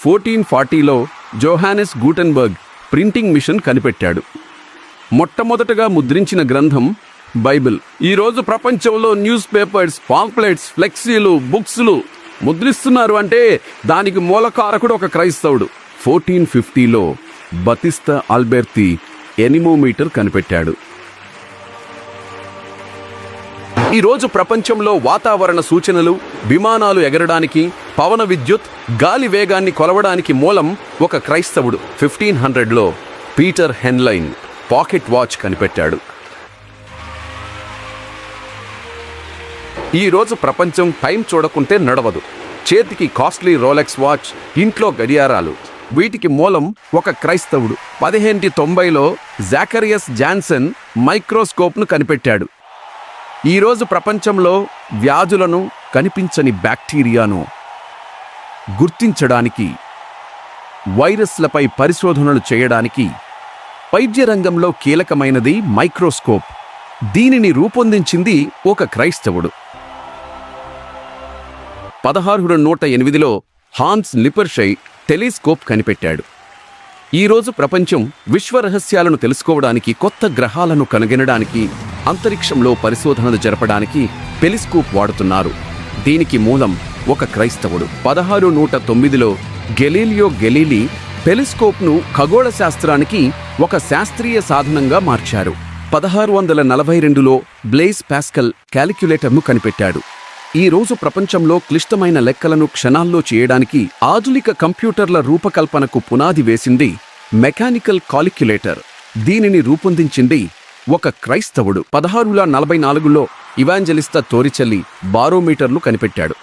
1440లో జోహానెస్ Gutenberg printing machine కనిపెట్టాడు. మొట్టమొదటగా ముద్రించిన గ్రంథం బైబిల్. ఈరోజు ప్రపంచంలో న్యూస్ పేపర్స్, పాంప్లెట్స్, ఫ్లెక్సీలు, బుక్స్లు ముద్రిస్తున్నారు అంటే దానికి మూలకారకుడు ఒక క్రైస్తవుడు. 1450లో బతిస్తా ఆల్బెర్తి ఎనిమోమీటర్ కనిపెట్టాడు. ఈరోజు ప్రపంచంలో వాతావరణ సూచనలు, విమానాలు ఎగరడానికి, పవన విద్యుత్, గాలి వేగాన్ని కొలవడానికి మూలం ఒక క్రైస్తవుడు. 1500లో పీటర్ హెన్లైన్ పాకెట్ వాచ్ కనిపెట్టాడు. ఈరోజు ప్రపంచం టైం చూడకుంటే నడవదు. చేతికి కాస్ట్లీ రోలెక్స్ వాచ్, ఇంట్లో గడియారాలు, వీటికి మూలం ఒక క్రైస్తవుడు. 1590లో జాకరియస్ జాన్సన్ మైక్రోస్కోప్ను కనిపెట్టాడు. ఈరోజు ప్రపంచంలో వ్యాధులను, కనిపించని బ్యాక్టీరియాను గుర్తించడానికి, వైరస్లపై పరిశోధనలు చేయడానికి వైద్య రంగంలో కీలకమైనది మైక్రోస్కోప్. దీనిని రూపొందించింది ఒక క్రైస్తవుడు. 1608లో హాన్స్ లిపర్షై టెలిస్కోప్ కనిపెట్టాడు. ఈరోజు ప్రపంచం విశ్వ రహస్యాలను తెలుసుకోవడానికి, కొత్త గ్రహాలను కనుగొనడానికి, అంతరిక్షంలో పరిశోధనలు జరపడానికి టెలిస్కోప్ వాడుతున్నారు. దీనికి మూలం ఒక క్రైస్తవుడు. 1609లో గెలీలియో గెలీలీ టెలిస్కోప్ను ఖగోళ శాస్త్రానికి ఒక శాస్త్రీయ సాధనంగా మార్చారు. 1642లో బ్లైజ్ పాస్కల్ క్యాలిక్యులేటర్ను కనిపెట్టాడు. ఈ రోజు ప్రపంచంలో క్లిష్టమైన లెక్కలను క్షణాల్లో చేయడానికి ఆధునిక కంప్యూటర్ల రూపకల్పనకు పునాది వేసింది మెకానికల్ కాలిక్యులేటర్. దీనిని రూపొందించింది ఒక క్రైస్తవుడు. 1644లో ఇవాంజలిస్తా తోరిచెల్లి బారోమీటర్ను కనిపెట్టాడు.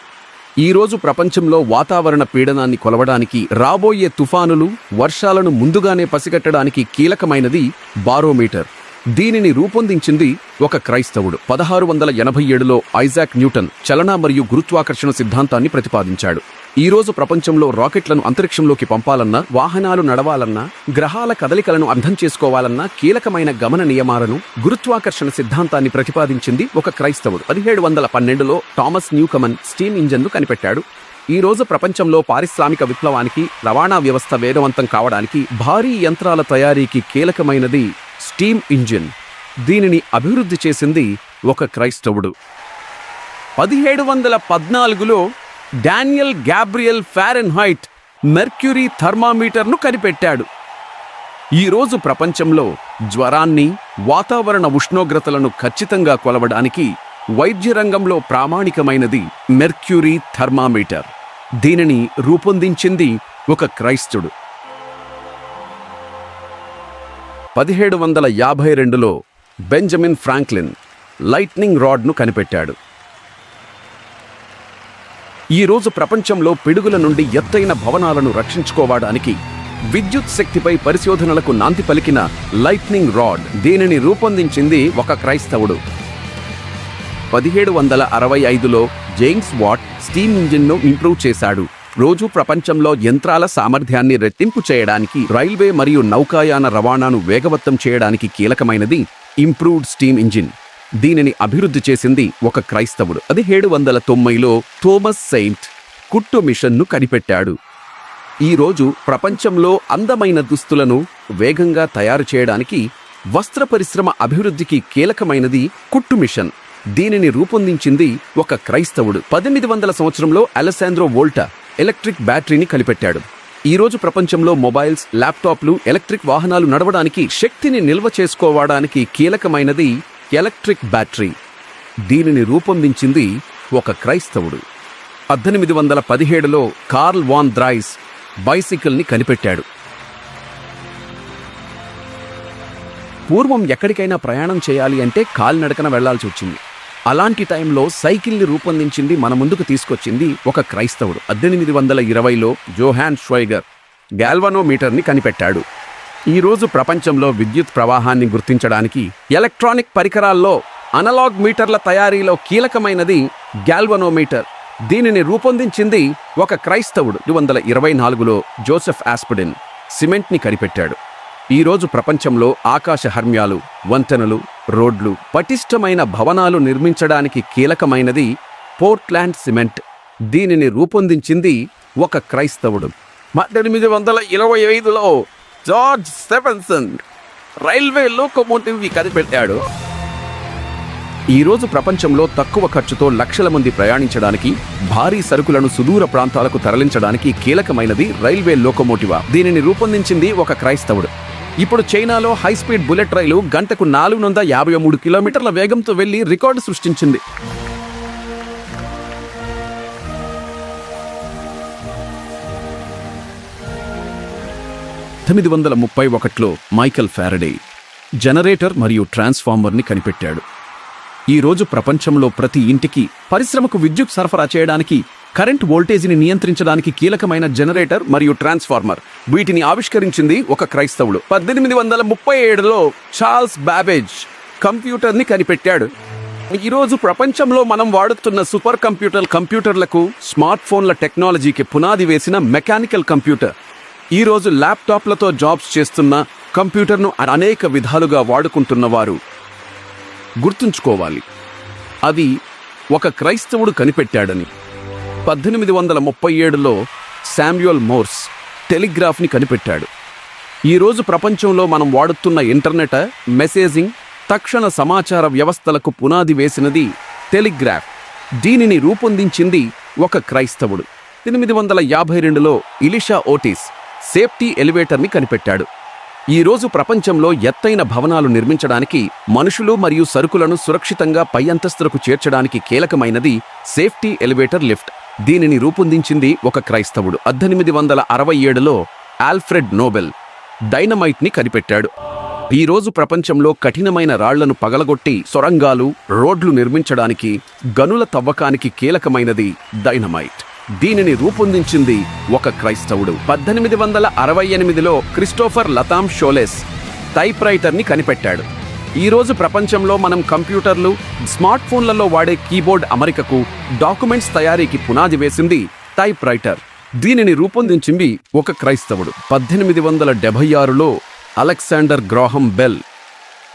ఈరోజు ప్రపంచంలో వాతావరణ పీడనాన్ని కొలవడానికి, రాబోయే తుఫానులు, వర్షాలను ముందుగానే పసిగట్టడానికి కీలకమైనది బారోమీటర్. దీనిని రూపొందించింది ఒక క్రైస్తవుడు. 1687లో ఐజాక్ న్యూటన్ చలన మరియు గురుత్వాకర్షణ సిద్ధాంతాన్ని ప్రతిపాదించాడు. ఈరోజు ప్రపంచంలో రాకెట్లను అంతరిక్షంలోకి పంపాలన్నా, వాహనాలు నడవాలన్నా, గ్రహాల కదలికలను అర్థం చేసుకోవాలన్నా కీలకమైన గమన నియమాలను, గురుత్వాకర్షణ సిద్ధాంతాన్ని ప్రతిపాదించింది ఒక క్రైస్తవుడు. 1712లో థామస్ న్యూకమన్ స్టీమ్ ఇంజన్ను కనిపెట్టాడు. ఈ రోజు ప్రపంచంలో పారిశ్రామిక విప్లవానికి, రవాణా వ్యవస్థ వేగవంతం కావడానికి, భారీ యంత్రాల తయారీకి కీలకమైనది స్టీమ్ ఇంజిన్. దీనిని అభివృద్ధి చేసింది ఒక క్రైస్తవుడు. 1714లో డానియల్ గ్యాబ్రియల్ ఫారెన్హైట్ మెర్క్యూరీ థర్మామీటర్ను కనిపెట్టాడు. ఈరోజు ప్రపంచంలో జ్వరాన్ని, వాతావరణ ఉష్ణోగ్రతలను ఖచ్చితంగా కొలవడానికి వైద్య రంగంలో ప్రామాణికమైనది మెర్క్యూరీ థర్మామీటర్. దీనిని రూపొందించింది ఒక క్రైస్తవుడు. 1752లో బెంజమిన్ ఫ్రాంక్లిన్ లైట్నింగ్ రాడ్ను కనిపెట్టాడు. ఈరోజు ప్రపంచంలో పిడుగుల నుండి ఎత్తైన భవనాలను రక్షించుకోవడానికి విద్యుత్ శక్తిపై పరిశోధనలకు నాంది పలికిన లైట్నింగ్ రాడ్. దీనిని రూపొందించింది ఒక క్రైస్తవుడు. 1765లో జేమ్స్ వాట్ స్టీమ్ ఇంజిన్ను ఇంప్రూవ్ చేశాడు. రోజు ప్రపంచంలో యంత్రాల సామర్థ్యాన్ని రెట్టింపు చేయడానికి, రైల్వే మరియు నౌకాయాన రవాణాను వేగవంతం చేయడానికి కీలకమైనది ఇంప్రూవ్డ్ స్టీమ్ ఇంజిన్. దీనిని అభివృద్ధి చేసింది ఒక క్రైస్తవుడు. 1790లో థోమస్ సెయింట్ కుట్టు మిషన్ను కనిపెట్టాడు. ఈరోజు ప్రపంచంలో అందమైన దుస్తులను వేగంగా తయారు చేయడానికి, వస్త్ర పరిశ్రమ అభివృద్ధికి కీలకమైనది కుట్టు మిషన్. దీనిని రూపొందించింది ఒక క్రైస్తవుడు. 1800 సంవత్సరంలో అలెసాండ్రో వోల్టా ఎలక్ట్రిక్ బ్యాటరీని కనిపెట్టాడు. ఈరోజు ప్రపంచంలో మొబైల్స్, ల్యాప్టాప్లు, ఎలక్ట్రిక్ వాహనాలు నడవడానికి, శక్తిని నిల్వ చేసుకోవడానికి కీలకమైనది ఎలక్ట్రిక్ బ్యాటరీ. దీనిని రూపొందించింది ఒక క్రైస్తవుడు. 1817లో కార్ల్ వాన్ డ్రైస్ బైసికల్ని కనిపెట్టాడు. పూర్వం ఎక్కడికైనా ప్రయాణం చేయాలి అంటే కాలినడకన వెళ్లాల్సి వచ్చింది. అలాంటి టైంలో సైకిల్ని రూపొందించింది, మన ముందుకు తీసుకొచ్చింది ఒక క్రైస్తవుడు. 1820లో జోహాన్ ష్వైగర్ గాల్వనోమీటర్ని కనిపెట్టాడు. ఈరోజు ప్రపంచంలో విద్యుత్ ప్రవాహాన్ని గుర్తించడానికి, ఎలక్ట్రానిక్ పరికరాల్లో అనలాగ్ మీటర్ల తయారీలో కీలకమైనది గాల్వనోమీటర్. దీనిని రూపొందించింది ఒక క్రైస్తవుడు. 1924లో జోసెఫ్ ఆస్పిడిన్ సిమెంట్ని కనిపెట్టాడు. ఈరోజు ప్రపంచంలో ఆకాశ హర్మ్యాలు, వంతెనలు, రోడ్లు, పటిష్టమైన భవనాలు నిర్మించడానికి కీలకమైనది పోర్ట్లాండ్ సిమెంట్. దీనిని రూపొందించింది ఒక క్రైస్తవుడు. 1825లో జార్జ్ స్టెఫెన్సన్ రైల్వే లోకోమోటివ్ కనిపెట్టాడు. ఈరోజు ప్రపంచంలో తక్కువ ఖర్చుతో లక్షల మంది ప్రయాణించడానికి, భారీ సరుకులను సుదూర ప్రాంతాలకు తరలించడానికి కీలకమైనది రైల్వే లోకోమోటివ్. దీనిని రూపొందించింది ఒక క్రైస్తవుడు. ఇప్పుడు చైనాలో హై స్పీడ్ బుల్లెట్ రైలు గంటకు 453 కిలోమీటర్ల వేగంతో వెళ్లి రికార్డు సృష్టించింది. 1831లో మైకెల్ ఫారడే జనరేటర్ మరియు ట్రాన్స్ఫార్మర్ని కనిపెట్టాడు. ఈరోజు ప్రపంచంలో ప్రతి ఇంటికి, పరిశ్రమకు విద్యుత్ సరఫరా చేయడానికి, కరెంట్ వోల్టేజీని నియంత్రించడానికి కీలకమైన జనరేటర్ మరియు ట్రాన్స్ఫార్మర్. వీటిని ఆవిష్కరించింది ఒక క్రైస్తవుడు. 1837లో చార్ల్స్ బాబేజ్ కంప్యూటర్ని కనిపెట్టాడు. ఈరోజు ప్రపంచంలో మనం వాడుతున్న సూపర్ కంప్యూటర్లకు, స్మార్ట్ ఫోన్ల టెక్నాలజీకి పునాది వేసిన మెకానికల్ కంప్యూటర్. ఈరోజు ల్యాప్టాప్లతో జాబ్స్ చేస్తున్న కంప్యూటర్ను అనేక విధాలుగా వాడుకుంటున్నవారు గుర్తుంచుకోవాలి, అది ఒక క్రైస్తవుడు కనిపెట్టాడని. 1837లో శామ్యూయల్ మోర్స్ టెలిగ్రాఫ్ని కనిపెట్టాడు. ఈరోజు ప్రపంచంలో మనం వాడుతున్న ఇంటర్నెట్, మెసేజింగ్, తక్షణ సమాచార వ్యవస్థలకు పునాది వేసినది టెలిగ్రాఫ్. దీనిని రూపొందించింది ఒక క్రైస్తవుడు. 1852లో ఎలీషా ఓటిస్ సేఫ్టీ ఎలివేటర్ని కనిపెట్టాడు. ఈరోజు ప్రపంచంలో ఎత్తైన భవనాలు నిర్మించడానికి, మనుషులు మరియు సరుకులను సురక్షితంగా పై అంతస్తులకు చేర్చడానికి కీలకమైనది సేఫ్టీ ఎలివేటర్ లిఫ్ట్. దీనిని రూపొందించింది ఒక క్రైస్తవుడు. 1867లో ఆల్ఫ్రెడ్ నోబెల్ డైనమైట్ని కనిపెట్టాడు. ఈరోజు ప్రపంచంలో కఠినమైన రాళ్లను పగలగొట్టి సొరంగాలు, రోడ్లు నిర్మించడానికి, గనుల తవ్వకానికి కీలకమైనది డైనమైట్. దీనిని రూపొందించింది ఒక క్రైస్తవుడు. 1868లో క్రిస్టోఫర్ లతామ్ షోలెస్ టైప్ రైటర్ని కనిపెట్టాడు. ఈరోజు ప్రపంచంలో మనం కంప్యూటర్లు, స్మార్ట్ ఫోన్లలో వాడే కీబోర్డ్ అమరికకు, డాక్యుమెంట్స్ తయారీకి పునాది వేసింది టైప్ రైటర్. దీనిని రూపొందించింది ఒక క్రైస్తవుడు. 1876లో అలెగ్జాండర్ గ్రాహం బెల్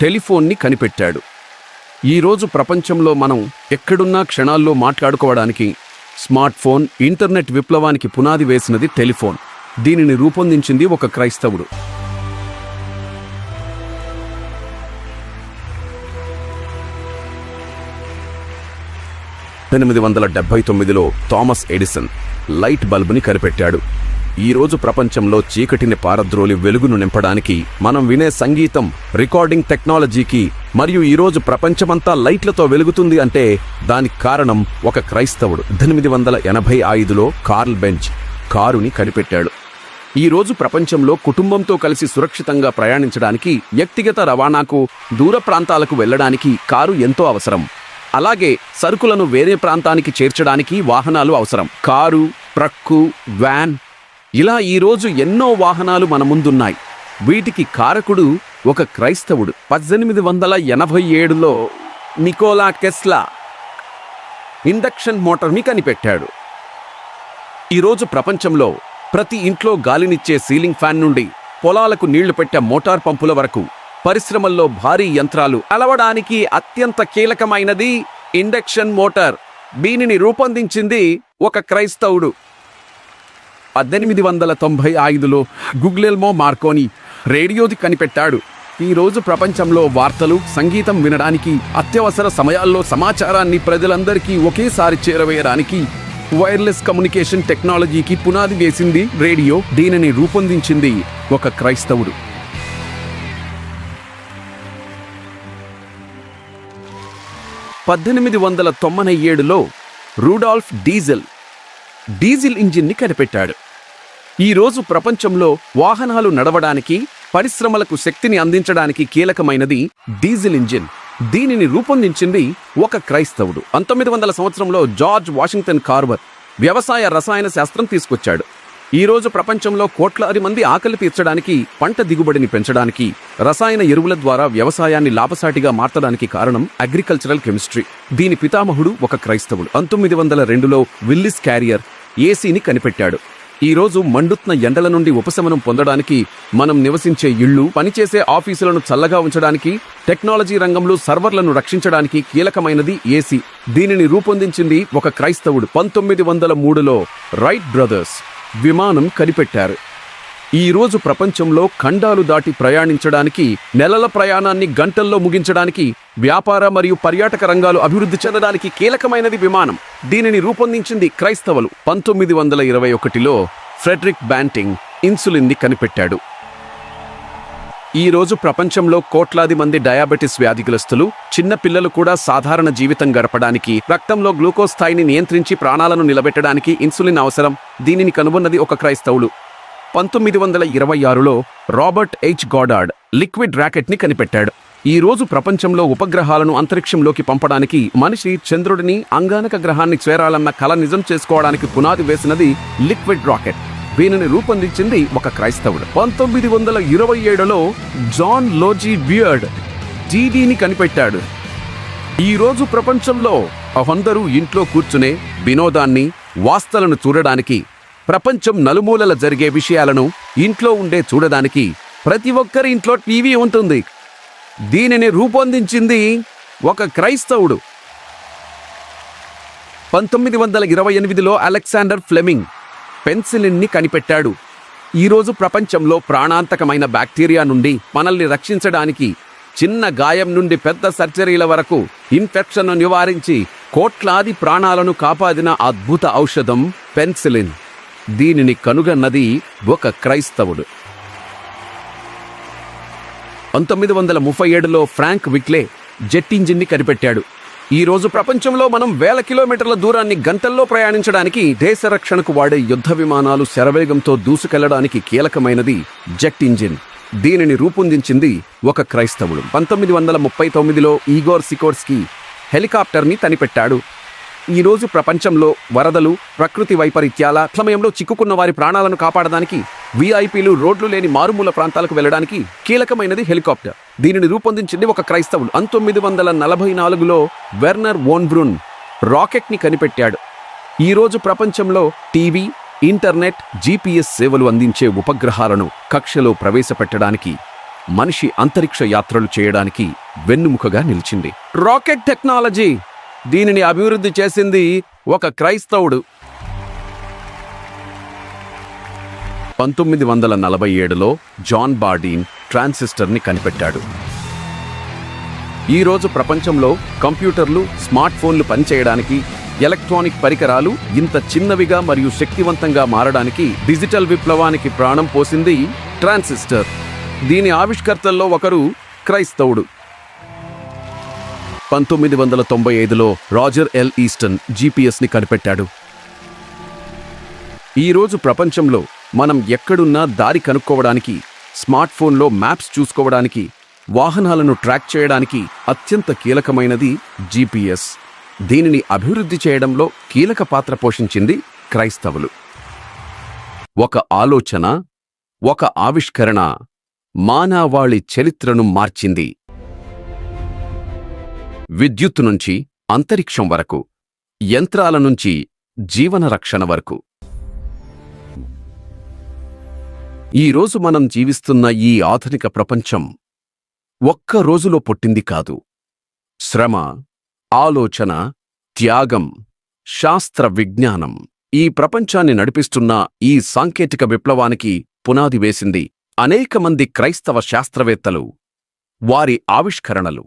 టెలిఫోన్ని కనిపెట్టాడు. ఈరోజు ప్రపంచంలో మనం ఎక్కడున్నా క్షణాల్లో మాట్లాడుకోవడానికి స్మార్ట్ ఫోన్, ఇంటర్నెట్ విప్లవానికి పునాది వేసినది టెలిఫోన్. దీనిని రూపొందించింది ఒక క్రైస్తవుడు. 1879లో థామస్ ఎడిసన్ లైట్ బల్బుని కనిపెట్టాడు. ఈరోజు ప్రపంచంలో చీకటిని పారద్రోలి వెలుగును నింపడానికి, మనం వినే సంగీతం, రికార్డింగ్ టెక్నాలజీకి, మరియు ఈరోజు ప్రపంచమంతా లైట్లతో వెలుగుతుంది అంటే దానికి కారణం ఒక క్రైస్తవుడు. 1885లో కార్ల్ బెంజ్ కారుని కనిపెట్టాడు. ఈరోజు ప్రపంచంలో కుటుంబంతో కలిసి సురక్షితంగా ప్రయాణించడానికి, వ్యక్తిగత రవాణాకు, దూర ప్రాంతాలకు వెళ్లడానికి కారు ఎంతో అవసరం. అలాగే సరుకులను వేరే ప్రాంతానికి చేర్చడానికి వాహనాలు అవసరం. కారు, ట్రక్కు, వ్యాన్, ఇలా ఈరోజు ఎన్నో వాహనాలు మన ముందున్నాయి. వీటికి కారకుడు ఒక క్రైస్తవుడు. 1887లో నికోలా టెస్లా ఇండక్షన్ మోటార్ని కనిపెట్టాడు. ఈరోజు ప్రపంచంలో ప్రతి ఇంట్లో గాలినిచ్చే సీలింగ్ ఫ్యాన్ నుండి, పొలాలకు నీళ్లు పెట్టే మోటార్ పంపుల వరకు, పరిశ్రమల్లో భారీ యంత్రాలు అలవడానికి అత్యంత కీలకమైనది ఇండక్షన్ మోటార్. దీనిని రూపొందించింది ఒక క్రైస్తవుడు. 1895లో గుగ్లెల్మో మార్కోని రేడియోది కనిపెట్టాడు. ఈరోజు ప్రపంచంలో వార్తలు, సంగీతం వినడానికి, అత్యవసర సమయాల్లో సమాచారాన్ని ప్రజలందరికీ ఒకేసారి చేరవేయడానికి వైర్లెస్ కమ్యూనికేషన్ టెక్నాలజీకి పునాది వేసింది రేడియో. దీనిని రూపొందించింది ఒక క్రైస్తవుడు. 1897లో రూడాల్ఫ్ డీజిల్ ఇంజిన్ని కనిపెట్టాడు. ఈరోజు ప్రపంచంలో వాహనాలు నడవడానికి, పరిశ్రమలకు శక్తిని అందించడానికి కీలకమైనది డీజిల్ ఇంజిన్. దీనిని రూపొందించింది ఒక క్రైస్తవుడు. 1900 సంవత్సరంలో జార్జ్ వాషింగ్టన్ కార్వర్ వ్యవసాయ రసాయన శాస్త్రం తీసుకొచ్చాడు. ఈరోజు ప్రపంచంలో కోట్లాది మంది ఆకలి తీర్చడానికి, పంట దిగుబడిని పెంచడానికి, రసాయన ఎరువుల ద్వారా వ్యవసాయాన్ని లాభసాటిగా మార్చడానికి కారణం అగ్రికల్చరల్ కెమిస్ట్రీ. దీని పితామహుడు ఒక క్రైస్తవుడు. 1902లో విల్లిస్ క్యారియర్ ఏసీని కనిపెట్టాడు. ఈరోజు మండుతున్న ఎండల నుండి ఉపశమనం పొందడానికి, మనం నివసించే ఇళ్లు, పనిచేసే ఆఫీసులను చల్లగా ఉంచడానికి, టెక్నాలజీ రంగంలో సర్వర్లను రక్షించడానికి కీలకమైనది ఏసీ. దీనిని రూపొందించింది ఒక క్రైస్తవుడు. 1903లో రైట్ బ్రదర్స్ విమానం కనిపెట్టారు. ఈ రోజు ప్రపంచంలో ఖండాలు దాటి ప్రయాణించడానికి, నెలల ప్రయాణాన్ని గంటల్లో ముగించడానికి, వ్యాపార మరియు పర్యాటక రంగాలు అభివృద్ధి చెందడానికి కీలకమైనది విమానం. దీనిని రూపొందించింది క్రైస్తవులు. 1921లో ఫ్రెడరిక్ బ్యాంటింగ్ ఇన్సులిన్ని కనిపెట్టాడు. ఈ రోజు ప్రపంచంలో కోట్లాది మంది డయాబెటిస్ వ్యాధిగ్రస్తులు, చిన్న పిల్లలు కూడా సాధారణ జీవితం గడపడానికి, రక్తంలో గ్లూకోజ్ స్థాయిని నియంత్రించి ప్రాణాలను నిలబెట్టడానికి ఇన్సులిన్ అవసరం. దీనిని కనుగొన్నది ఒక క్రైస్తవుడు. 1926లో రాబర్ట్ హెచ్ గాడార్డ్ లిక్విడ్ రాకెట్ని కనిపెట్టాడు. ఈ రోజు ప్రపంచంలో ఉపగ్రహాలను అంతరిక్షంలోకి పంపడానికి, మనిషి చంద్రుడిని, అంగారక గ్రహాన్ని చేరాలన్న కల నిజం చేసుకోవడానికి పునాది వేసినది లిక్విడ్ రాకెట్. దీనిని రూపొందించింది ఒక క్రైస్తవుడు. 1927లో జాన్ లోజీ బియర్డ్ టీవీని కనిపెట్టాడు. ఈ రోజు ప్రపంచంలో అందరూ ఇంట్లో కూర్చునే వినోదాన్ని, వార్తలను చూడడానికి, ప్రపంచం నలుమూలల జరిగే విషయాలను ఇంట్లో ఉండే చూడడానికి ప్రతి ఒక్కరి ఇంట్లో టీవీ ఉంటుంది. దీనిని రూపొందించింది ఒక క్రైస్తవుడు. 1928లో అలెగ్జాండర్ ఫ్లెమింగ్ పెన్సిలిన్ని కనిపెట్టాడు. ఈరోజు ప్రపంచంలో ప్రాణాంతకమైన బ్యాక్టీరియా నుండి మనల్ని రక్షించడానికి, చిన్న గాయం నుండి పెద్ద సర్జరీల వరకు ఇన్ఫెక్షన్ను నివారించి కోట్లాది ప్రాణాలను కాపాడిన అద్భుత ఔషధం పెన్సిలిన్. దీనిని కనుగొన్నది ఒక క్రైస్తవుడు. 1937లో ఫ్రాంక్ విక్లే జెట్ ఇంజిన్ని కనిపెట్టాడు. ఈ రోజు ప్రపంచంలో మనం వేల కిలోమీటర్ల దూరాన్ని గంటల్లో ప్రయాణించడానికి, దేశ రక్షణకు వాడే యుద్ధ విమానాలు శరవేగంతో దూసుకెళ్లడానికి కీలకమైనది జెట్ ఇంజిన్. దీనిని రూపొందించింది ఒక క్రైస్తవుడు. 1939లో ఈగోర్ సికోర్స్కీ హెలికాప్టర్ని కనిపెట్టాడు. ఈ రోజు ప్రపంచంలో వరదలు, ప్రకృతి వైపరీత్యాల సమయంలో చిక్కుకున్న వారి ప్రాణాలను కాపాడడానికి, విఐపీలు రోడ్లు లేని మారుమూల ప్రాంతాలకు వెళ్లడానికి కీలకమైనది హెలికాప్టర్. దీనిని రూపొందించింది ఒక క్రైస్తవుడు. 1944లో వెర్నర్ వోన్ బ్రూన్ రాకెట్ని కనిపెట్టాడు. ఈ రోజు ప్రపంచంలో టీవీ, ఇంటర్నెట్, జీపీఎస్ సేవలు అందించే ఉపగ్రహాలను కక్షలో ప్రవేశపెట్టడానికి, మనిషి అంతరిక్ష యాత్రలు చేయడానికి వెన్నుముకగా నిలిచింది రాకెట్ టెక్నాలజీ. దీనిని అభివృద్ధి చేసింది ఒక క్రైస్తవుడు. 1947లో జాన్ బార్డీన్ ట్రాన్సిస్టర్ని కనిపెట్టాడు. ఈ రోజు ప్రపంచంలో కంప్యూటర్లు, స్మార్ట్ ఫోన్లు పనిచేయడానికి, ఎలక్ట్రానిక్ పరికరాలు ఇంత చిన్నవిగా మరియు శక్తివంతంగా మారడానికి డిజిటల్ విప్లవానికి ప్రాణం పోసింది ట్రాన్సిస్టర్. దీని ఆవిష్కర్తల్లో ఒకరు క్రైస్తవుడు. 1995లో రాజర్ ఎల్ ఈస్టన్ జీపీఎస్ని కనిపెట్టాడు. ఈ రోజు ప్రపంచంలో మనం ఎక్కడున్నా దారి కనుక్కోవడానికి, స్మార్ట్ ఫోన్లో మ్యాప్స్ చూసుకోవడానికి, వాహనాలను ట్రాక్ చేయడానికి అత్యంత కీలకమైనది జీపీఎస్. దీనిని అభివృద్ధి చేయడంలో కీలక పాత్ర పోషించింది క్రైస్తవులు. ఒక ఆలోచన, ఒక ఆవిష్కరణ మానవాళి చరిత్రను మార్చింది. విద్యుత్తు నుంచి అంతరిక్షం వరకు, యంత్రాల నుంచి జీవన రక్షణ వరకు. ఈరోజు మనం జీవిస్తున్న ఈ ఆధునిక ప్రపంచం ఒక్క రోజులో పుట్టింది కాదు. శ్రమ, ఆలోచన, త్యాగం, శాస్త్ర విజ్ఞానం ఈ ప్రపంచాన్ని నడిపిస్తున్న ఈ సాంకేతిక విప్లవానికి పునాది వేసింది అనేక మంది క్రైస్తవ శాస్త్రవేత్తలు, వారి ఆవిష్కరణలు.